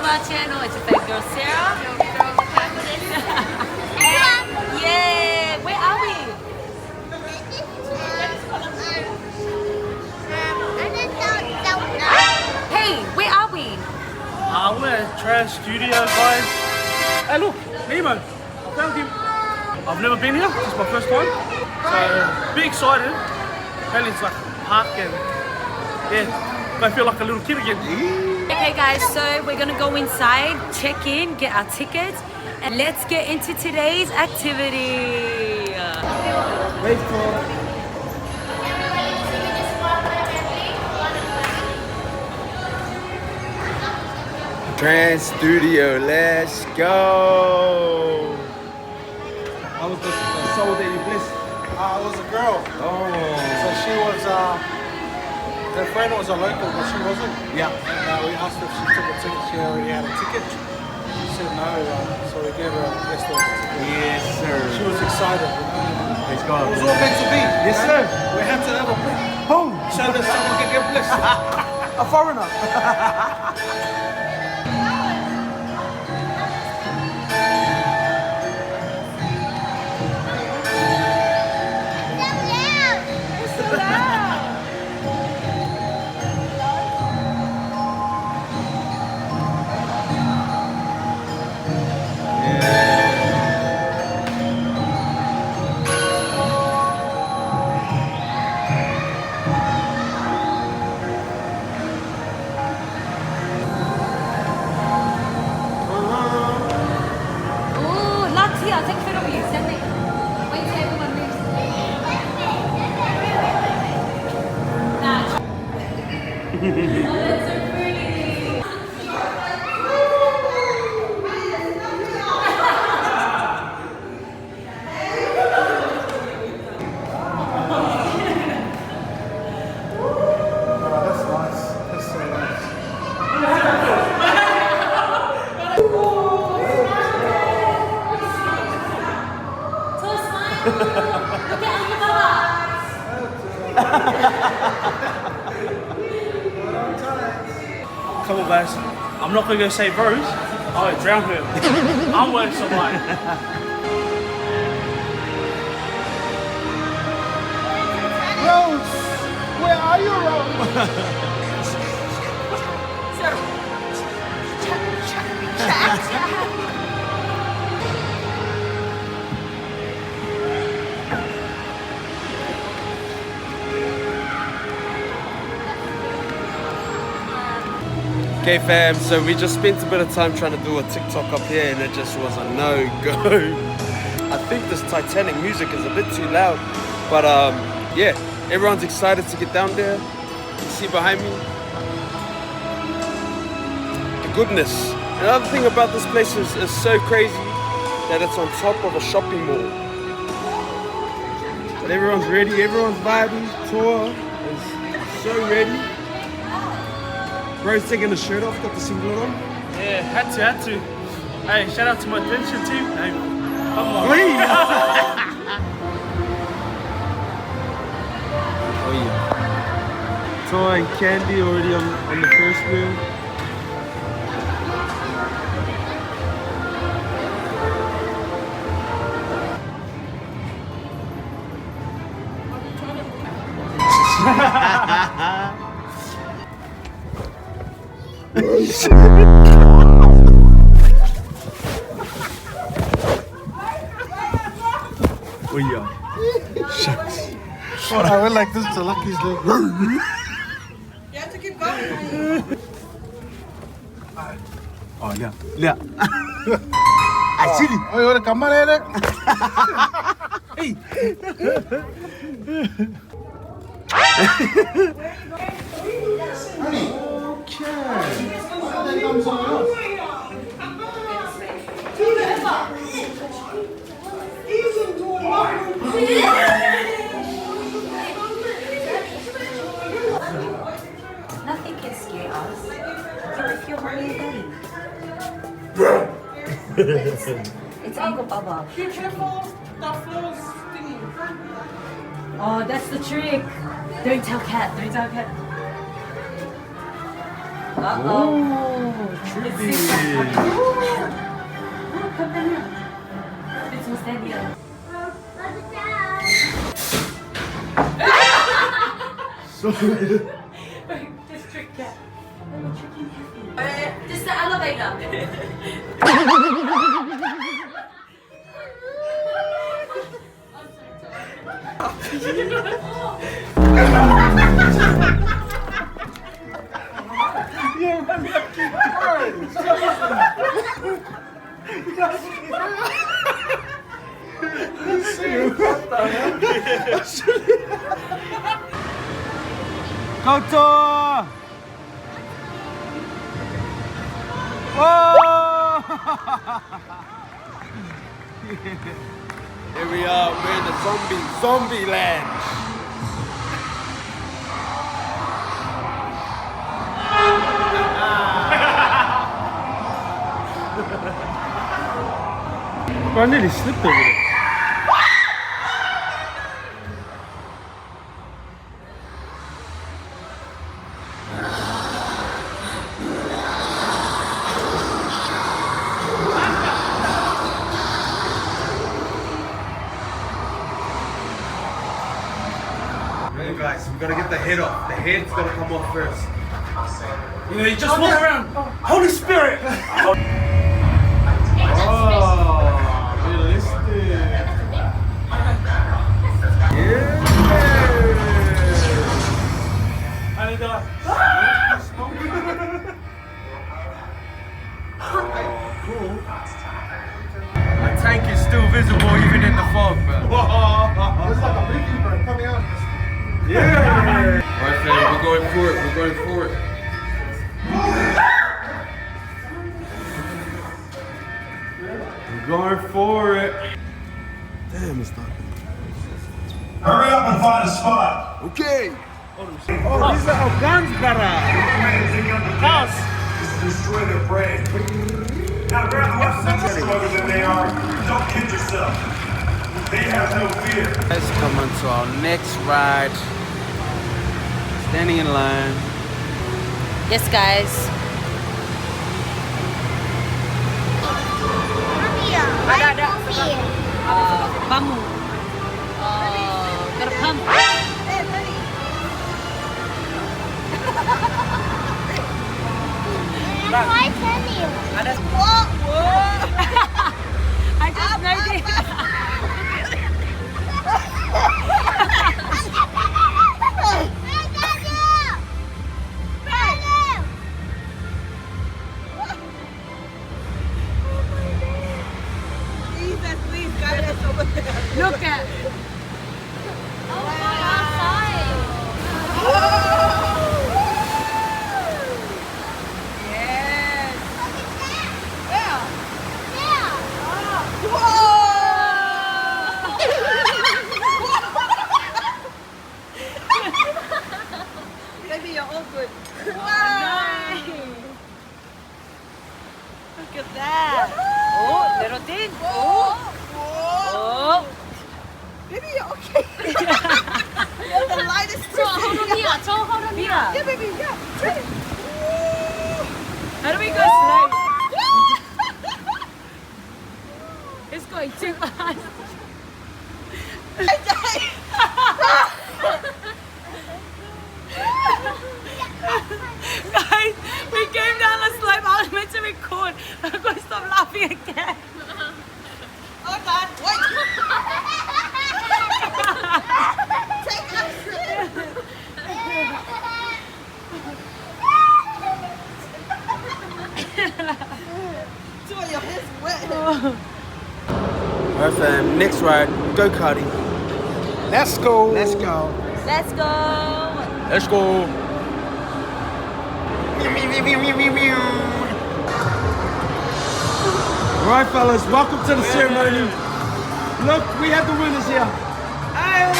to my channel. It's your favorite girl, Sera. And yeah, where are we? Hey, where are we? We're at Trash Studio, guys. Hey, look, Nemo. I found him. I've never been here. This is my first time. So, be excited. Apparently, it's like a park and yeah, I feel like a little kid again. Okay, guys, so we're gonna go inside, check in, get our tickets, and let's get into today's activity. Wait for. Trans Studio, let's go! How was the soul that you blessed? It was a girl. Oh. So she was, her friend was a local, but she wasn't. Yeah. And we asked if she took a ticket. She already had a ticket. She said no, so we gave her a best of ticket. Yes, sir. She was excited. Let's go. It was all meant to be. Yes, sir. We had to have a Boom! show that someone can get blessed. A foreigner. Come on, guys. I'm not gonna go save Rose. Oh, drown her. I'm worth somebody. Rose, where are you, Rose? Okay fam, so we just spent a bit of time trying to do a TikTok up here and it just was a no-go. I think this Titanic music is a bit too loud, but yeah, everyone's excited to get down there. You see behind me, the goodness. Another thing about this place is so crazy that it's on top of a shopping mall. But everyone's ready, everyone's vibing, tour is so ready. Bro's taking the shirt off, got the singlet on. Yeah, had to. Hey, shout out to my attention team. Hey, come on. Oh yeah. Toy and Candy already on the first wheel. Oh yeah. Shucks. I went like this to Lucky's leg. You have to keep going. Oh yeah. Yeah. I see it. Oh, you want to come on in there? Hey. Nothing can scare us. You're with your mommy and daddy. It's Uncle Baba. Be careful, the floor's stinging. Oh, that's the trick. Don't tell Cat. Don't tell Cat. Uh-oh. Trippy. Come down here. This one's stand here. This trick cat. This is the elevator. Koto! Oh! Here we are, we're in the zombie land. I nearly slipped over there. Hey guys, we gotta get the head off. The head's gotta come off first. You know, you just walk around. Holy Spirit! Oh, realistic. Yeah. And he goes, Cool. My tank is still visible even in the fog, man. It's like a leaky bird coming out. Yeah. Alright, fam, we're going for it. We're going for it. We're going for it. Damn, it's dark. Hurry up and find a spot. Okay. oh, these are our guns, brother. House. Is to destroy their prey. Now grab the weapons stronger than they are. Don't kid yourself. They have no fear. Let's come on to our next ride. Standing in line. Yes, guys. Ada. Pamu. Got a pump. Ada. I just noticed. Look at. Yes. Maybe you're all good. Nice. Look at that. Oh, little thing. Oh. Maybe you're okay. You're the lightest person. Yeah. Yeah, baby, yeah. Try it. How do we go slow? It's going too fast. Guys, we came down the slope. I was meant to record. I'm going to stop laughing again. Oh, God. Wait. Take action. Joy, your hair's wet. Alright, fam. Next ride. Go karting. Let's go. Let's go. Let's go. Let's go. Alright, fellas. Welcome to the ceremony. Look, we have the winners here. Hey!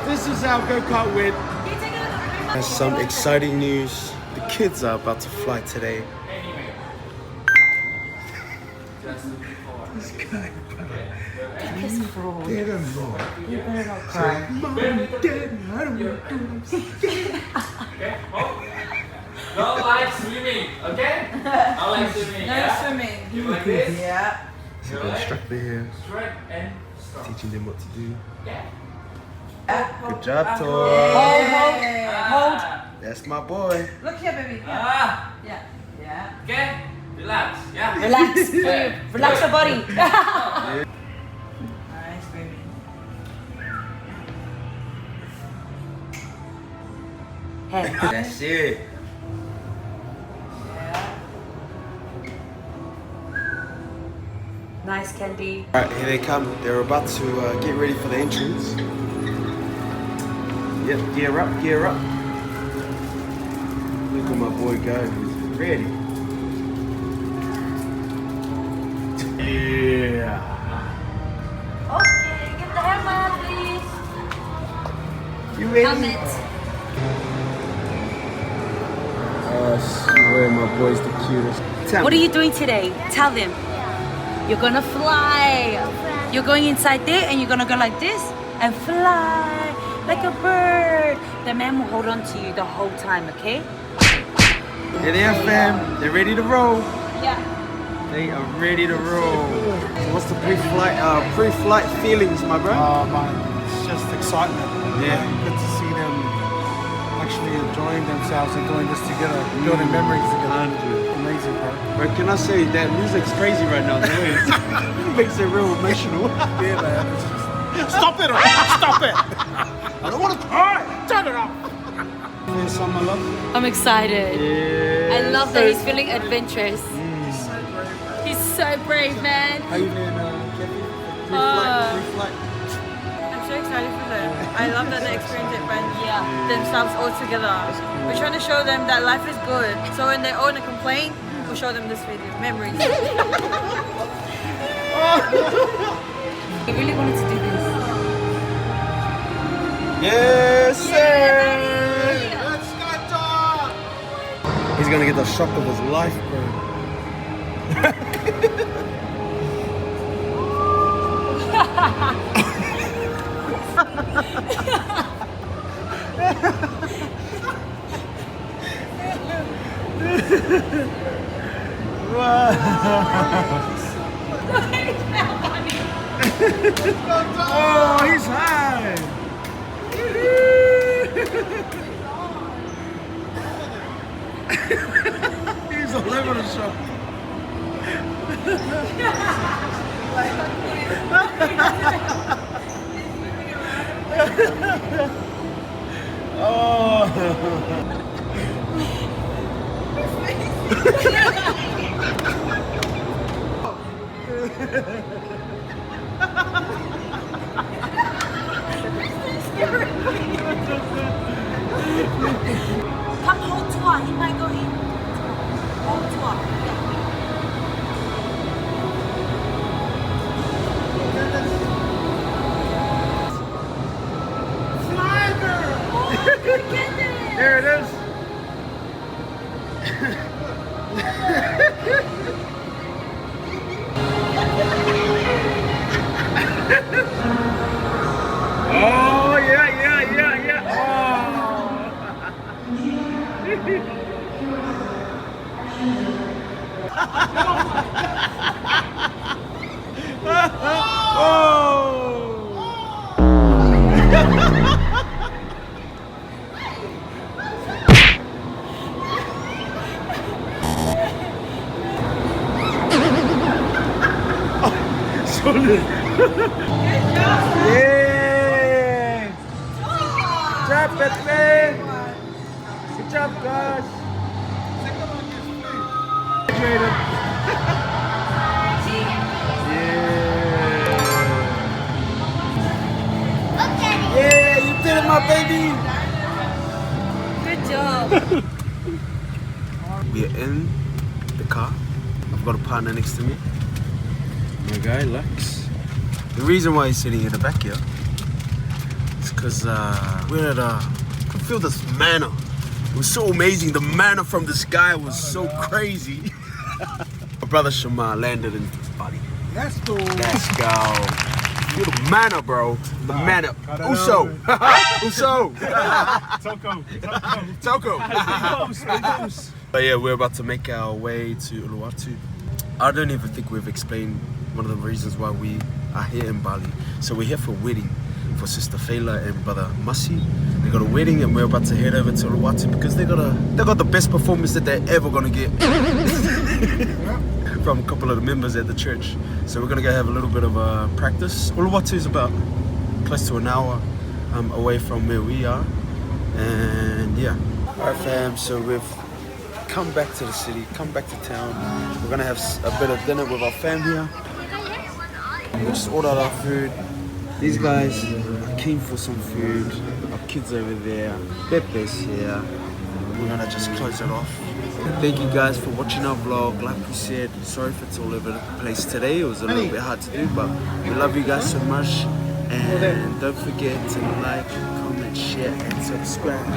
This is our go-kart win. There's some exciting news. The kids are about to fly today. This guy. Kiss fraud. They don't know. You better not cry. Mom, Dad, I don't want to do No like swimming, okay? I like swimming. No Yeah? swimming. You like this? Yeah. So the instructor here, Straight and strong. teaching them what to do. Yeah. Good job, Tor. Hold. That's my boy. Look here, baby. Yeah. Ah, Yeah. Yeah. okay. Relax. Yeah. Relax. Relax your body. Nice, baby. Hey. That's it. Nice, Candy. Alright, here they come. They're about to get ready for the entrance. Yep, gear up, gear up. Look at my boy go. He's ready. Yeah. Okay, give the hammer, please. You ready? Helmet. Oh, I swear my boy's the cutest. Tell What me. are you doing today? Tell them. You're gonna fly. You're going inside there and you're gonna go like this and fly like a bird. The man will hold on to you the whole time, okay? Here they are, fam. They're ready to roll. Yeah. They are ready to roll. So what's the pre-flight feelings, my bro? Oh man, it's just excitement. Yeah. Good to see them actually enjoying themselves and doing this together, building memories together. Amazing, bro. But can I say that music's crazy right now? It makes it real emotional. Yeah, man. Stop it! Stop it! I don't want to cry. Turn it off. Here's some I love. I'm excited. Yeah. I love that he's feeling adventurous. He's so brave, man. How you doing, Kevin? Pre-flight. I'm so excited for them. I love that they experience it when themselves all together. We're trying to show them that life is good. So when they own a complaint, we'll show them this video. Memories. He really wanted to do this. Yes, sir. He's gonna get the shock of his life, bro. Oh, he's high. He's all over the shop. Come hold tour. He might go in. Hold tour. There it is. Oh, yeah. Yeah! Good job, Bethlehem! Good job, guys! Yeah, you did it, my baby! Good job. We are in the car. I've got a partner next to me. My guy, Lex. The reason why he's sitting in the back here is because we're at I could feel this manna. It was so amazing. The manna from this guy was so crazy. My brother Shema landed in Bali. Let's go. Let's go. You're the manner, bro. The manner. Uso. Uso. Toko. But yeah, we're about to make our way to Uluwatu. I don't even think we've explained one of the reasons why we are here in Bali. So we're here for a wedding for Sister Fela and Brother Masi. They got a wedding and we're about to head over to Uluwatu because they got the best performance that they're ever gonna get from a couple of the members at the church. So we're gonna go have a little bit of a practice. Uluwatu is about close to an hour away from where we are, and yeah. Alright fam, so we've come back to the city, come back to town. We're gonna have a bit of dinner with our fam here. We just ordered our food. These guys are keen for some food. Our kids over there, Pepe's here. We're gonna just close it off. Thank you guys for watching our vlog. Like we said, sorry if it's all over the place today. It was a little bit hard to do, but we love you guys so much. And don't forget to like, comment, share, and subscribe.